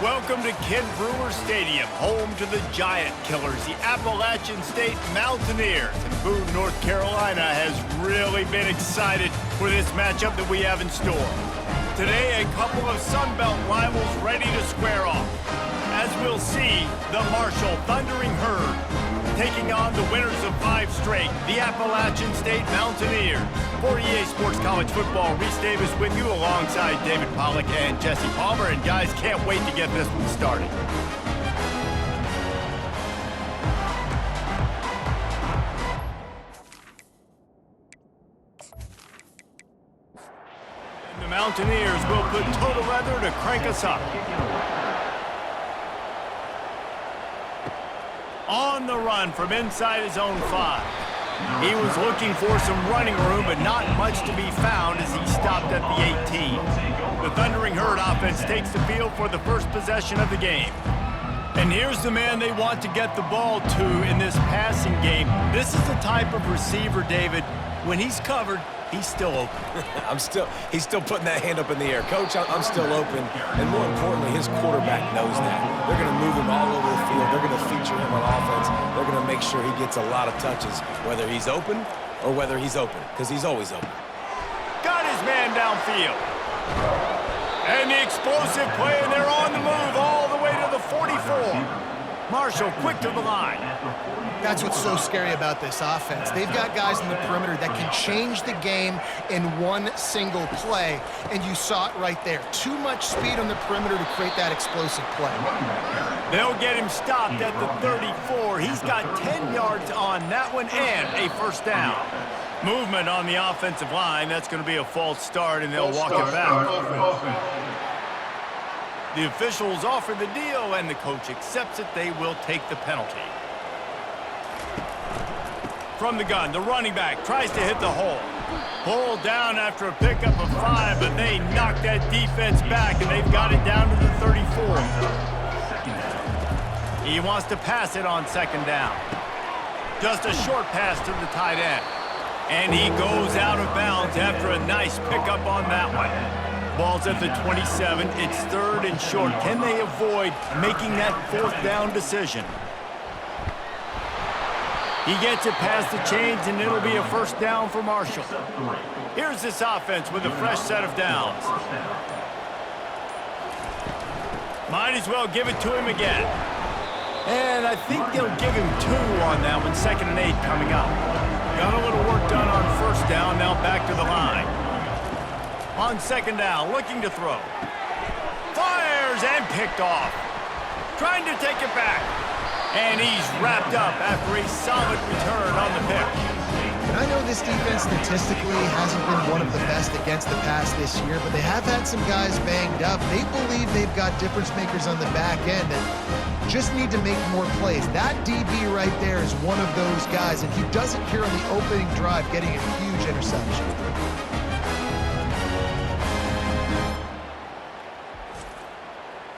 Welcome to Ken Brewer Stadium, home to the Giant Killers, the Appalachian State Mountaineers. And Boone, North Carolina has really been excited for this matchup that we have in store. Today, a couple of Sun Belt rivals ready to square off. As we'll see, the Marshall Thundering Herd taking on the winners of 5 straight, the Appalachian State Mountaineers. For EA Sports College Football, Reese Davis with you alongside David Pollack and Jesse Palmer. And guys, can't wait to get this one started. And the Mountaineers will put total leather to crank us up. On the run from inside his own 5. He was looking for some running room, but not much to be found as he stopped at the 18. The Thundering Herd offense takes the field for the first possession of the game. And here's the man they want to get the ball to in this passing game. This is the type of receiver, David, when he's covered, he's still open. He's still putting that hand up in the air. Coach, I'm still open. And more importantly, his quarterback knows that. They're going to move him all over the field. They're going to feature him on offense. They're going to make sure he gets a lot of touches, whether he's open or whether he's open, because he's always open. Got his man downfield. And the explosive play, and they're on the move all the way to the 44. Marshall quick to the line. That's what's so scary about this offense. They've got guys in the perimeter that can change the game in one single play, and you saw it right there. Too much speed on the perimeter to create that explosive play. They'll get him stopped at the 34. He's got 10 yards on that one and a first down. Movement on the offensive line. That's going to be a false start, and they'll walk it back. The officials offer the deal, and the coach accepts it. They will take the penalty. From the gun, the running back tries to hit the hole. Pulled down after a pickup of 5, but they knock that defense back, and they've got it down to the 34. He wants to pass it on second down. Just a short pass to the tight end. And he goes out of bounds after a nice pickup on that one. Ball's at the 27. It's 3rd and short. Can they avoid making that 4th down decision? He gets it past the chains, and it'll be a first down for Marshall. Here's this offense with a fresh set of downs. Might as well give it to him again. And I think they'll give him 2 on that one. 2nd and 8 coming up. Got a little work done on first down. Now back to the line. On second down, looking to throw. Fires and picked off. Trying to take it back. And he's wrapped up after a solid return on the pick. And I know this defense statistically hasn't been one of the best against the pass this year, but they have had some guys banged up. They believe they've got difference makers on the back end and just need to make more plays. That DB right there is one of those guys, and he does it here on the opening drive, getting a huge interception.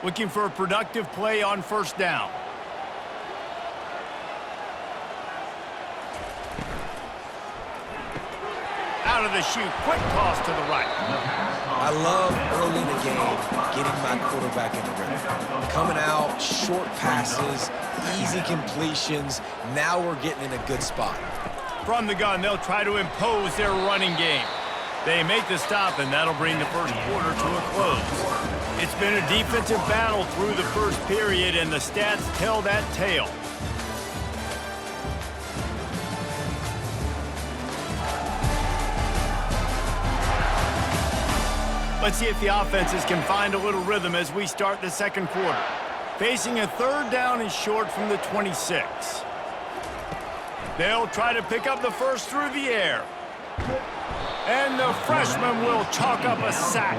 Looking for a productive play on first down. Out of the chute, quick toss to the right. I love early in the game getting my quarterback in the rhythm. Coming out, short passes, easy completions. Now we're getting in a good spot. From the gun, they'll try to impose their running game. They make the stop, and that'll bring the first quarter to a close. It's been a defensive battle through the first period, and the stats tell that tale. Let's see if the offenses can find a little rhythm as we start the second quarter. Facing a 3rd down and short from the 26. They'll try to pick up the first through the air. And the freshman will chalk up a sack.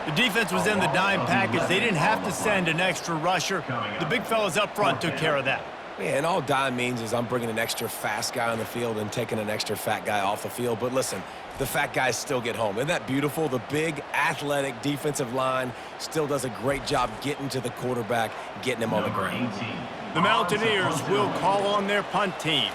The defense was in the dime package. They didn't have to send an extra rusher. The big fellas up front took care of that. Yeah, and all dime means is I'm bringing an extra fast guy on the field and taking an extra fat guy off the field. But listen, the fat guys still get home. Isn't that beautiful? The big, athletic defensive line still does a great job getting to the quarterback, getting him on the ground. The Mountaineers will call on their punt team.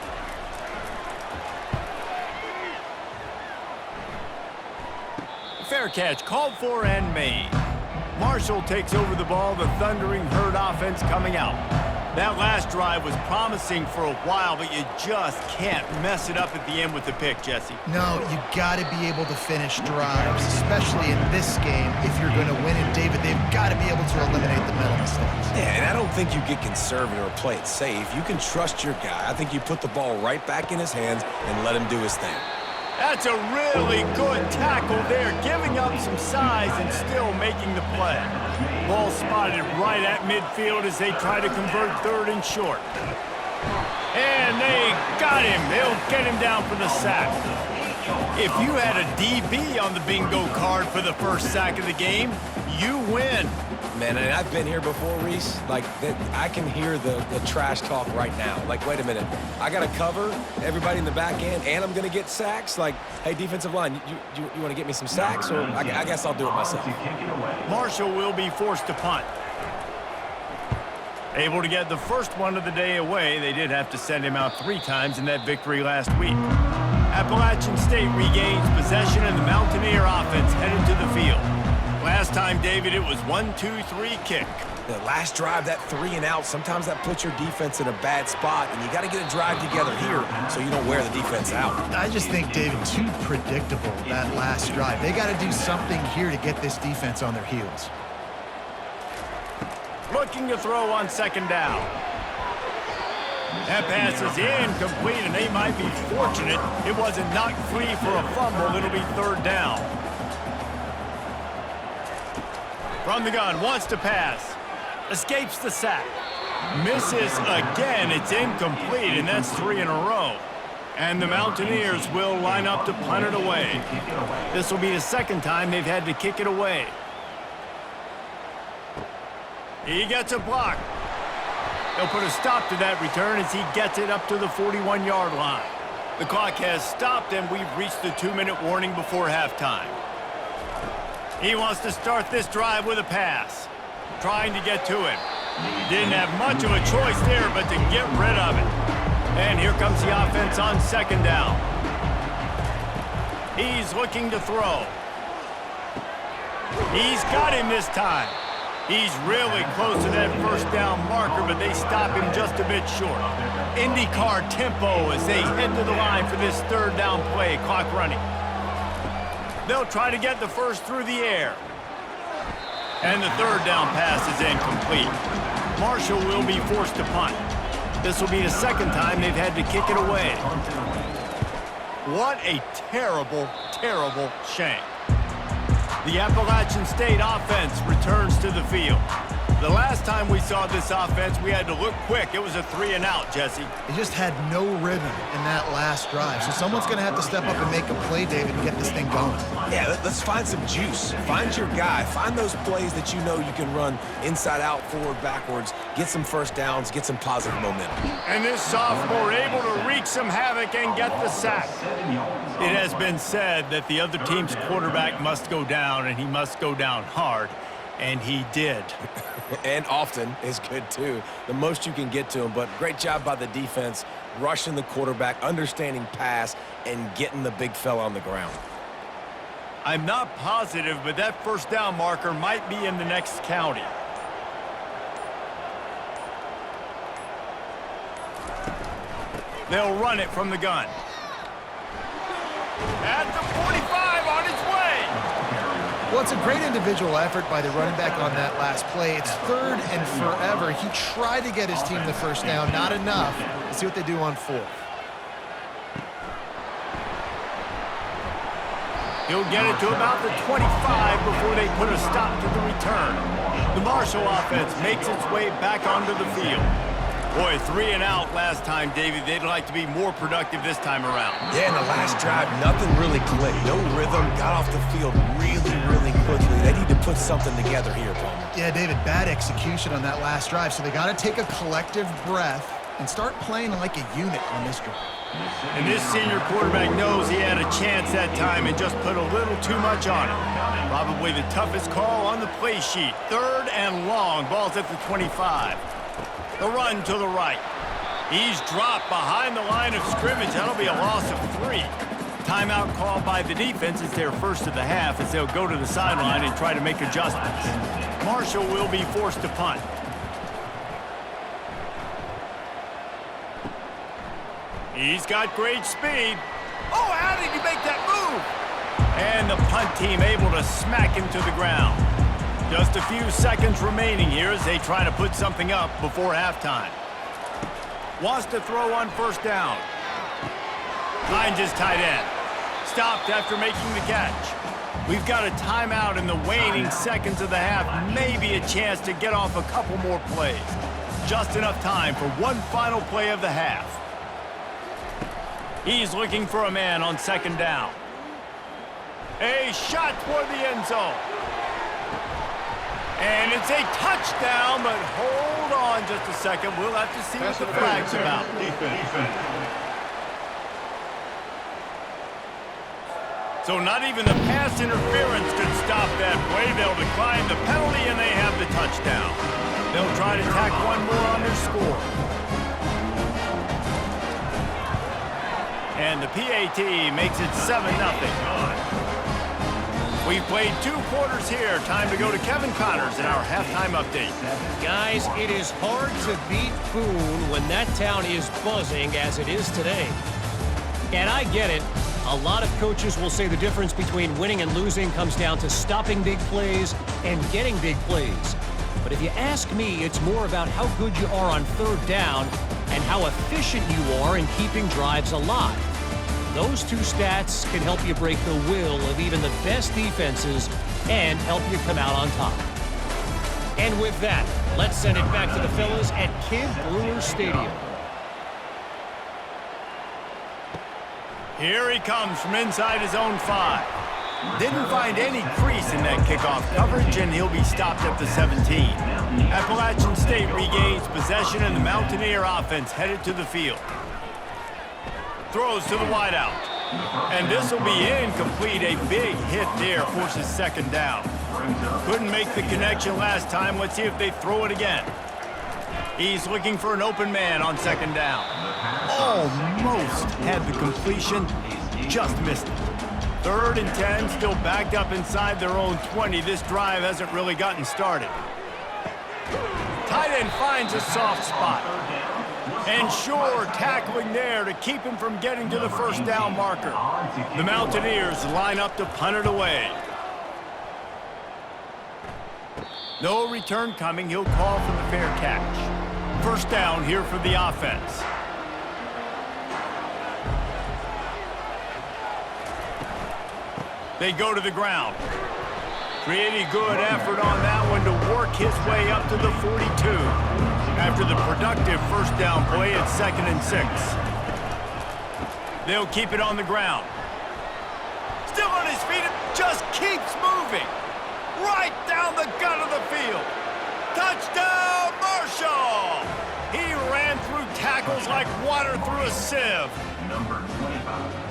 Fair catch called for and made. Marshall takes over the ball, the Thundering Herd offense coming out. That last drive was promising for a while, but you just can't mess it up at the end with the pick, Jesse. No, you got to be able to finish drives, especially in this game. If you're going to win it, David, they've got to be able to eliminate the mental mistakes. Yeah, and I don't think you get conservative or play it safe. You can trust your guy. I think you put the ball right back in his hands and let him do his thing. That's a really good tackle there, giving up some size and still making the play. Ball spotted right at midfield as they try to convert third and short. And they got him. They'll get him down for the sack. If you had a DB on the bingo card for the first sack of the game, you win. Man, and I've been here before, Reese. Like, I can hear the trash talk right now. Like, wait a minute. I got to cover everybody in the back end, and I'm going to get sacks? Like, hey, defensive line, you want to get me some sacks? Or I guess I'll do it myself. Marshall will be forced to punt. Able to get the first one of the day away. They did have to send him out 3 times in that victory last week. Appalachian State regains possession, and the Mountaineer offense headed to the field. Last time, David, it was 1-2-3 kick. The last drive, that 3 and out, sometimes that puts your defense in a bad spot, and you got to get a drive together here so you don't wear the defense out. I just think, David, too predictable, that last drive. They got to do something here to get this defense on their heels. Looking to throw on second down. That pass is incomplete, and they might be fortunate it wasn't knocked free for a fumble. It'll be third down. From the gun, wants to pass. Escapes the sack. Misses again. It's incomplete, and that's 3 in a row. And the Mountaineers will line up to punt it away. This will be the second time they've had to kick it away. He gets a block. They'll put a stop to that return as he gets it up to the 41-yard line. The clock has stopped, and we've reached the 2-minute warning before halftime. He wants to start this drive with a pass. Trying to get to him. Didn't have much of a choice there, but to get rid of it. And here comes the offense on second down. He's looking to throw. He's got him this time. He's really close to that first down marker, but they stop him just a bit short. IndyCar tempo as they head to the line for this third down play, clock running. They'll try to get the first through the air. And the third down pass is incomplete. Marshall will be forced to punt. This will be the second time they've had to kick it away. What a terrible, terrible shame. The Appalachian State offense returns to the field. The last time we saw this offense, we had to look quick. It was a 3 and out, Jesse. They just had no rhythm in that last drive. So someone's going to have to step up and make a play, David, and get this thing going. Yeah, let's find some juice. Find your guy. Find those plays that you know you can run inside out, forward, backwards, get some first downs, get some positive momentum. And this sophomore able to wreak some havoc and get the sack. It has been said that the other team's quarterback must go down, and he must go down hard. And he did. And often is good, too. The most you can get to him, but great job by the defense, rushing the quarterback, understanding pass, and getting the big fella on the ground. I'm not positive, but that first down marker might be in the next county. They'll run it from the gun. At the 45 on its way. Well, it's a great individual effort by the running back on that last play. It's third and forever. He tried to get his team the first down, not enough. Let's see what they do on fourth. He'll get it to about the 25 before they put a stop to the return. The Marshall offense makes its way back onto the field. Boy, 3 and out last time, David. They'd like to be more productive this time around. Yeah, in the last drive, nothing really clicked. No rhythm, got off the field really, really quickly. They need to put something together here, Palmer. Yeah, David, bad execution on that last drive, so they got to take a collective breath and start playing like a unit on this drive. And this senior quarterback knows he had a chance that time and just put a little too much on it. Probably the toughest call on the play sheet. Third and long, ball's at the 25. The run to the right. He's dropped behind the line of scrimmage. That'll be a loss of 3. Timeout called by the defense. It's their first of the half as they'll go to the sideline and try to make adjustments. Marshall will be forced to punt. He's got great speed. Oh, how did he make that move? And the punt team able to smack him to the ground. Just a few seconds remaining here as they try to put something up before halftime. Wants to throw on first down. Finds his tight end. Stopped after making the catch. We've got a timeout in the waning seconds of the half. Maybe a chance to get off a couple more plays. Just enough time for one final play of the half. He's looking for a man on second down. A shot toward the end zone. And it's a touchdown, but hold on just a second. We'll have to see what the flag's about. So not even the pass interference could stop that play. They'll decline the penalty, and they have the touchdown. They'll try to tack one more on their score. And the PAT makes it 7-0. We've played 2 quarters here. Time to go to Kevin Connors in our halftime update. Guys, it is hard to beat Boone when that town is buzzing as it is today. And I get it. A lot of coaches will say the difference between winning and losing comes down to stopping big plays and getting big plays. But if you ask me, it's more about how good you are on third down and how efficient you are in keeping drives alive. Those 2 stats can help you break the will of even the best defenses and help you come out on top. And with that, let's send it back to the fellas at Kid Brewer Stadium. Here he comes from inside his own 5. Didn't find any crease in that kickoff coverage, and he'll be stopped at the 17. Appalachian State regains possession, and the Mountaineer offense headed to the field. Throws to the wideout. And this will be incomplete. A big hit there forces second down. Couldn't make the connection last time. Let's see if they throw it again. He's looking for an open man on second down. Almost had the completion. Just missed it. 3rd and 10, still backed up inside their own 20. This drive hasn't really gotten started. Tight end finds a soft spot. And sure, tackling there to keep him from getting to the first down marker. The Mountaineers line up to punt it away. No return coming. He'll call for the fair catch. First down here for the offense. They go to the ground. Pretty good effort on that one to work his way up to the 42. After the productive first down play, it's 2nd and 6. They'll keep it on the ground. Still on his feet, it just keeps moving. Right down the gut of the field. Touchdown, Marshall! He ran through tackles like water through a sieve.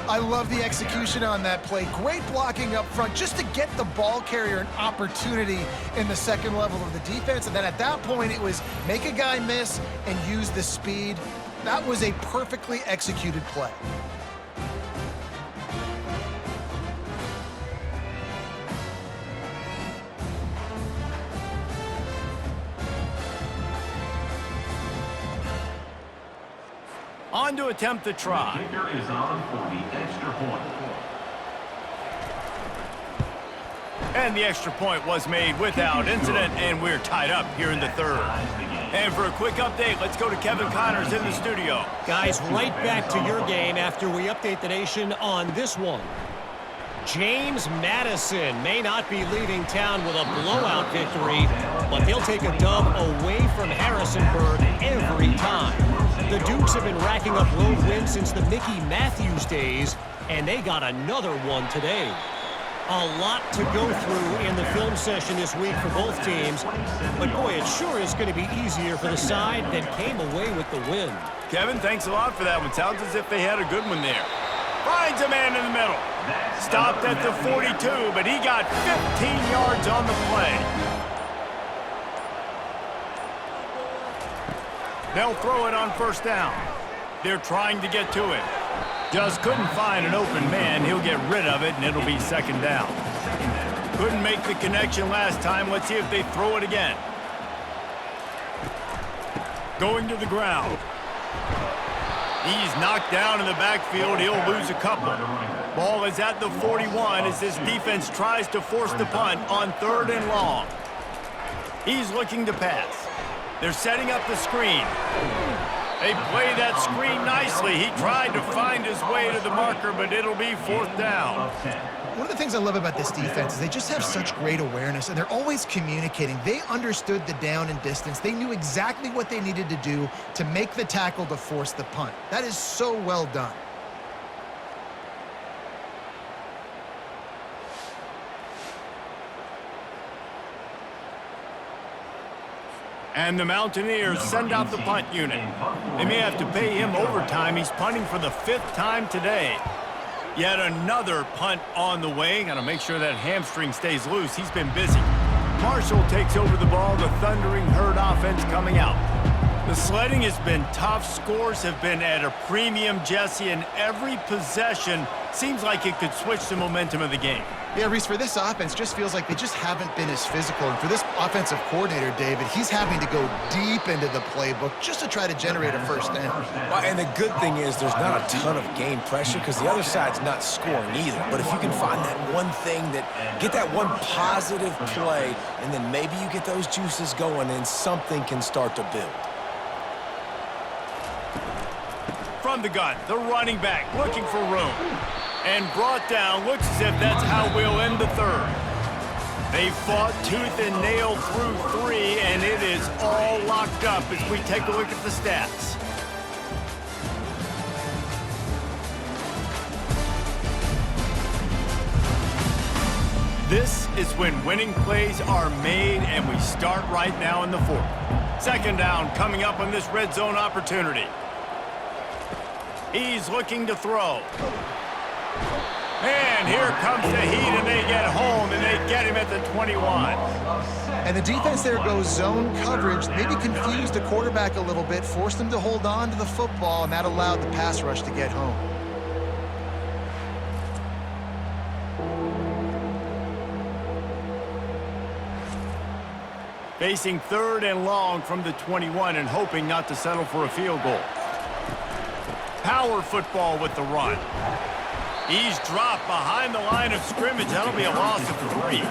I love the execution on that play. Great blocking up front just to get the ball carrier an opportunity in the second level of the defense. And then at that point, it was make a guy miss and use the speed. That was a perfectly executed play. On to attempt the try. The kicker is on for the extra point. And the extra point was made without incident, and we're tied up here in the 3rd. And for a quick update, let's go to Kevin Connors in the studio. Guys, right back to your game after we update the nation on this one. James Madison may not be leaving town with a blowout victory, but they'll take a dub away from Harrisonburg every time. The Dukes have been racking up road wins since the Mickey Matthews days, and they got another one today. A lot to go through in the film session this week for both teams, but boy, it sure is going to be easier for the side that came away with the win. Kevin, thanks a lot for that one. Sounds as if they had a good one there. Finds a man in the middle. Stopped at the 42, but he got 15 yards on the play. They'll throw it on first down. They're trying to get to it. Just couldn't find an open man. He'll get rid of it, and it'll be second down. Couldn't make the connection last time. Let's see if they throw it again. Going to the ground. He's knocked down in the backfield. He'll lose a couple. Ball is at the 41 as this defense tries to force the punt on 3rd and long. He's looking to pass. They're setting up the screen. They play that screen nicely. He tried to find his way to the marker, but it'll be 4th down. One of the things I love about this defense is they just have such great awareness, and they're always communicating. They understood the down and distance. They knew exactly what they needed to do to make the tackle to force the punt. That is so well done. And the Mountaineers send out the punt unit. They may have to pay him overtime. He's punting for the 5th time today. Yet another punt on the way. Got to make sure that hamstring stays loose. He's been busy. Marshall takes over the ball. The Thundering Herd offense coming out. The sledding has been tough. Scores have been at a premium, Jesse, and every possession seems like it could switch the momentum of the game. Yeah, Reese, for this offense, just feels like they just haven't been as physical. And for this offensive coordinator, David, he's having to go deep into the playbook just to try to generate a first down. Well, and the good thing is there's not a ton of game pressure because the other side's not scoring either. But if you can find that one thing get that one positive play, and then maybe you get those juices going and something can start to build. From the gun, the running back looking for room. And brought down. Looks as if that's how we'll end the 3rd. They fought tooth and nail through 3, and it is all locked up as we take a look at the stats. This is when winning plays are made, and we start right now in the 4th. Second down coming up on this red zone opportunity. He's looking to throw. And here comes the heat, and they get home, and they get him at the 21. And the defense there goes zone coverage, maybe confused the quarterback a little bit, forced him to hold on to the football, and that allowed the pass rush to get home. Facing 3rd and long from the 21 and hoping not to settle for a field goal. Power football with the run. He's dropped behind the line of scrimmage. That'll be a loss of 3.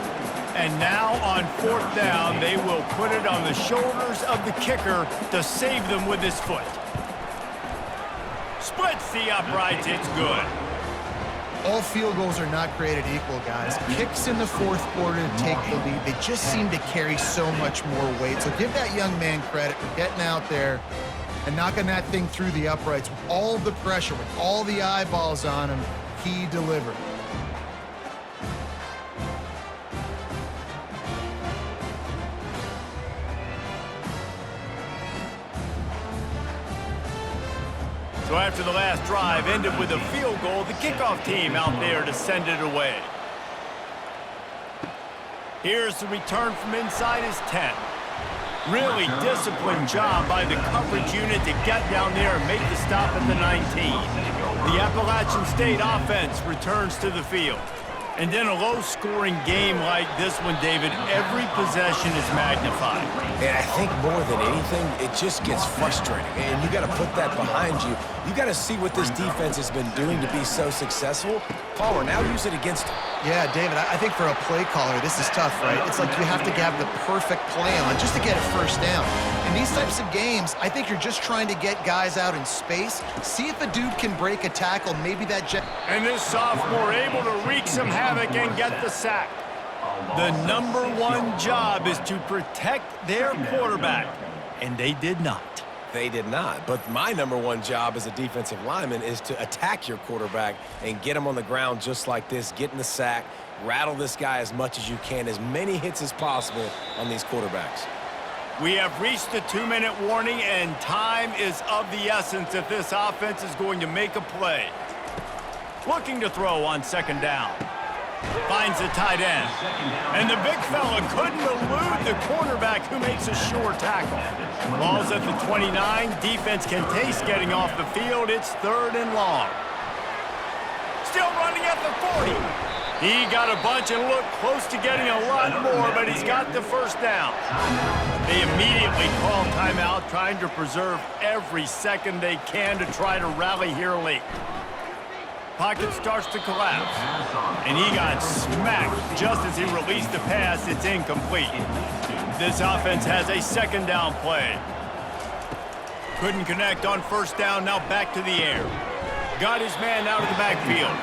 And now on 4th down, they will put it on the shoulders of the kicker to save them with his foot. Splits the uprights. It's good. All field goals are not created equal, guys. Kicks in the 4th quarter to take the lead. They just seem to carry so much more weight. So give that young man credit for getting out there and knocking that thing through the uprights with all the pressure, with all the eyeballs on him. He delivered. So after the last drive ended with a field goal, the kickoff team out there to send it away. Here's the return from inside his 10. Really disciplined job by the coverage unit to get down there and make the stop at the 19. The Appalachian State offense returns to the field. And in a low-scoring game like this one, David, every possession is magnified. And I think more than anything, it just gets frustrating. And you got to put that behind you. You got to see what this defense has been doing to be so successful. Palmer, now use it against him. Yeah, David, I think for a play caller, this is tough, right? It's like you have to have the perfect plan just to get a first down. In these types of games, I think you're just trying to get guys out in space, see if a dude can break a tackle, maybe that jet. And this sophomore able to wreak some havoc and get the sack. The #1 job is to protect their quarterback, and they did not. They did not. But my #1 job as a defensive lineman is to attack your quarterback and get him on the ground just like this, get in the sack, rattle this guy as much as you can, as many hits as possible on these quarterbacks. We have reached the 2-minute warning, and time is of the essence if this offense is going to make a play. Looking to throw on 2nd down. Finds the tight end. And the big fella couldn't elude the cornerback who makes a sure tackle. Ball's at the 29. Defense can taste getting off the field. It's 3rd and long. still running at the 40. He got a bunch and looked close to getting a lot more, but he's got the first down. They immediately call timeout, trying to preserve every second they can to try to rally here late. Pocket starts to collapse, and he got smacked just as he released the pass. It's incomplete. This offense has a second down play. Couldn't connect on first down, now back to the air. Got his man out of the backfield.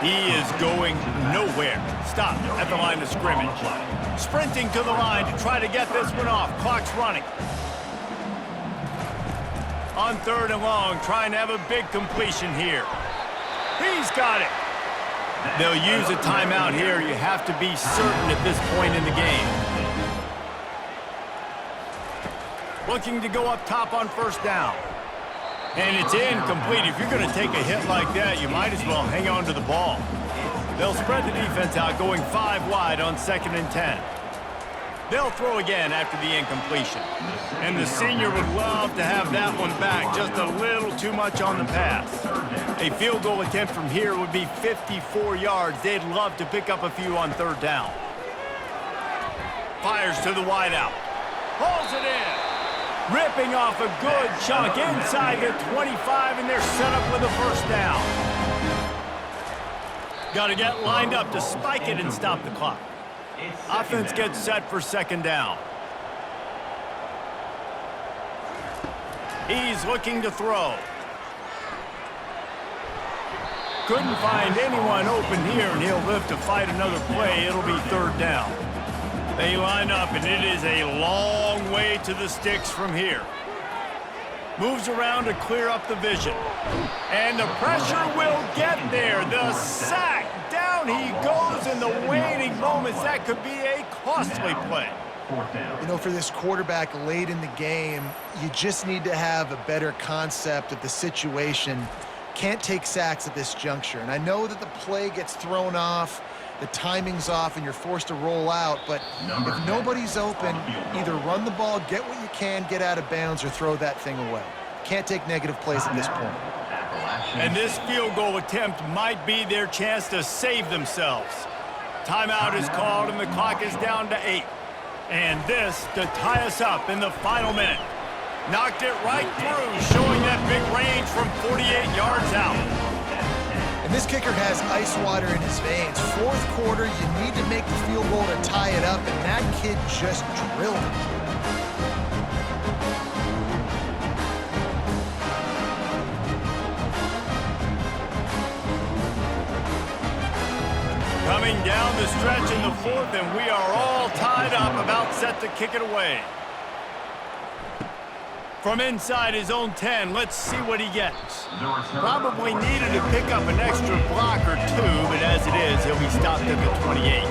He is going nowhere. Stopped at the line of scrimmage. Sprinting to the line to try to get this one off. Clock's running. On third and long, trying to have a big completion here. He's got it. They'll use a timeout here. You have to be certain at this point in the game. Looking to go up top on first down. And it's incomplete. If you're going to take a hit like that, you might as well hang on to the ball. They'll spread the defense out, going 5 wide on 2nd and 10. They'll throw again after the incompletion. And the senior would love to have that one back, just a little too much on the pass. A field goal attempt from here would be 54 yards. They'd love to pick up a few on third down. Fires to the wideout. Pulls it in. Ripping off a good chunk inside the 25, and they're set up with a first down. Got to get lined up to spike it and stop the clock. Offense gets set for second down. He's looking to throw. Couldn't find anyone open here, and he'll live to fight another play. It'll be third down. They line up, and it is a long way to the sticks from here. Moves around to clear up the vision. And the pressure will get there. The sack. Down he goes in the waning moments. That could be a costly play. You know, for this quarterback late in the game, you just need to have a better concept of the situation. Can't take sacks at this juncture. And I know that the play gets thrown off, the timing's off, and you're forced to roll out, but if nobody's open, either run the ball, get what you can, get out of bounds, or throw that thing away. Can't take negative plays at this point. And this field goal attempt might be their chance to save themselves. Timeout is called, and the clock is down to 8. And this to tie us up in the final minute. Knocked it right through, showing that big range from 48 yards out. And this kicker has ice water in his veins. Fourth quarter, you need to make the field goal to tie it up, and that kid just drilled it. Coming down the stretch in the fourth, and we are all tied up, about set to kick it away. From inside his own 10, let's see what he gets. Probably needed to pick up an extra block or two, but as it is, he'll be stopped at the 28.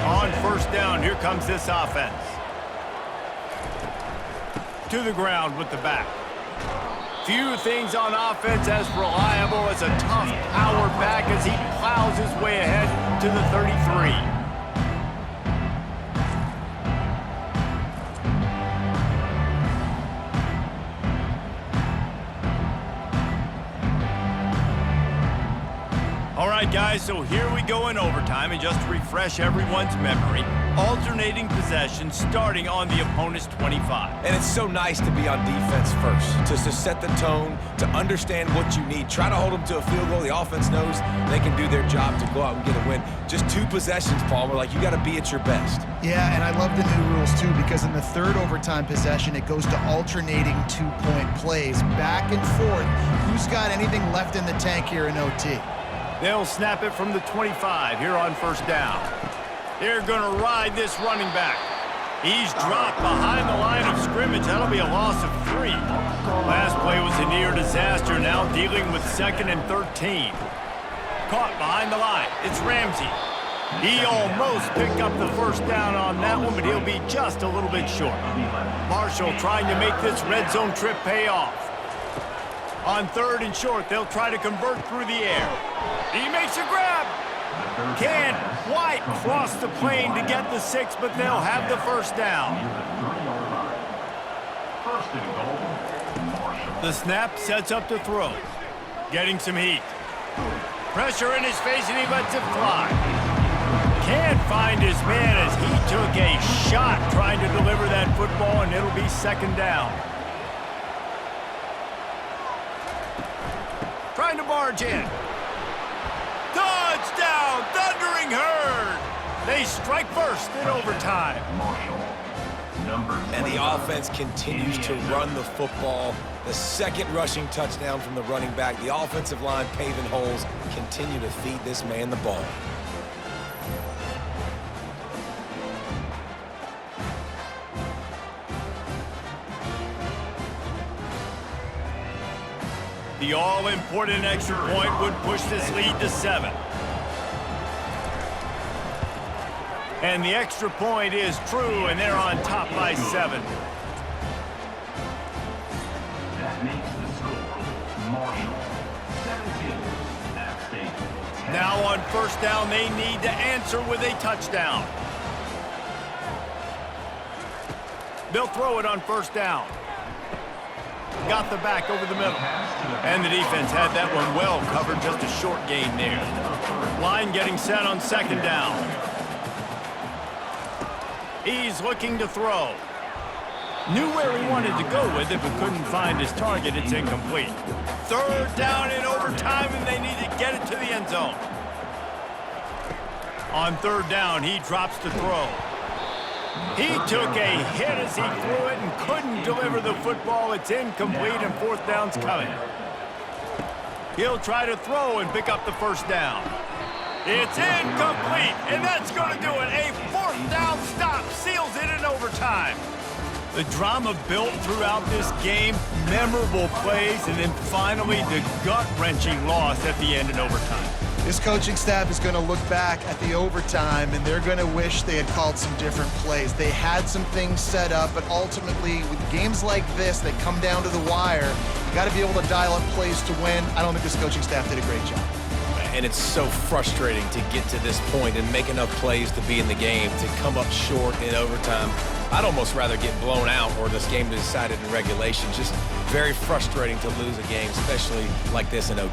On first down, here comes this offense. To the ground with the back. Few things on offense as reliable as a tough power back as he plows his way ahead to the 33. All right, guys, so here we go in overtime, and just to refresh everyone's memory, alternating possession starting on the opponent's 25. And it's so nice to be on defense first, to set the tone, to understand what you need. Try to hold them to a field goal. The offense knows they can do their job to go out and get a win. Just 2 possessions, Palmer. Like, you got to be at your best. Yeah, and I love the new rules, too, because in the third overtime possession, it goes to alternating 2-point plays, back and forth. Who's got anything left in the tank here in OT? They'll snap it from the 25 here on first down. They're going to ride this running back. He's dropped behind the line of scrimmage. That'll be a loss of 3. Last play was a near disaster, now dealing with 2nd and 13. Caught behind the line. It's Ramsey. He almost picked up the first down on that one, but he'll be just a little bit short. Marshall trying to make this red zone trip pay off. On 3rd and short, they'll try to convert through the air. He makes a grab. Can't quite cross the plane to get the 6, but they'll have the first down. The snap sets up to throw. Getting some heat. Pressure in his face, and he lets it fly. Can't find his man as he took a shot trying to deliver that football, and it'll be second down. Trying to barge in. Touchdown, Thundering Herd! They strike first in overtime. And the offense continues to run the football. The second rushing touchdown from the running back. The offensive line paving holes. Continue to feed this man the ball. The all-important extra point would push this lead to 7. And the extra point is true, and they're on top by 7. That makes the score Marshall 17, App State 10. Now on first down, they need to answer with a touchdown. They'll throw it on first down. Got the back over the middle. And the defense had that one well covered, just a short gain there. Line getting set on second down. He's looking to throw. Knew where he wanted to go with it, but couldn't find his target. It's incomplete. Third down in overtime, and they need to get it to the end zone. On third down, he drops to throw. He took a hit as he threw it and couldn't deliver the football. It's incomplete, and fourth down's coming. He'll try to throw and pick up the first down. It's incomplete, and that's going to do it. A fourth down stop seals it in overtime. The drama built throughout this game, memorable plays, and then finally the gut-wrenching loss at the end in overtime. This coaching staff is going to look back at the overtime, and they're going to wish they had called some different plays. They had some things set up, but ultimately, with games like this that come down to the wire, you got to be able to dial up plays to win. I don't think this coaching staff did a great job. And it's so frustrating to get to this point and make enough plays to be in the game, to come up short in overtime. I'd almost rather get blown out or this game decided in regulation. Just very frustrating to lose a game, especially like this in OT.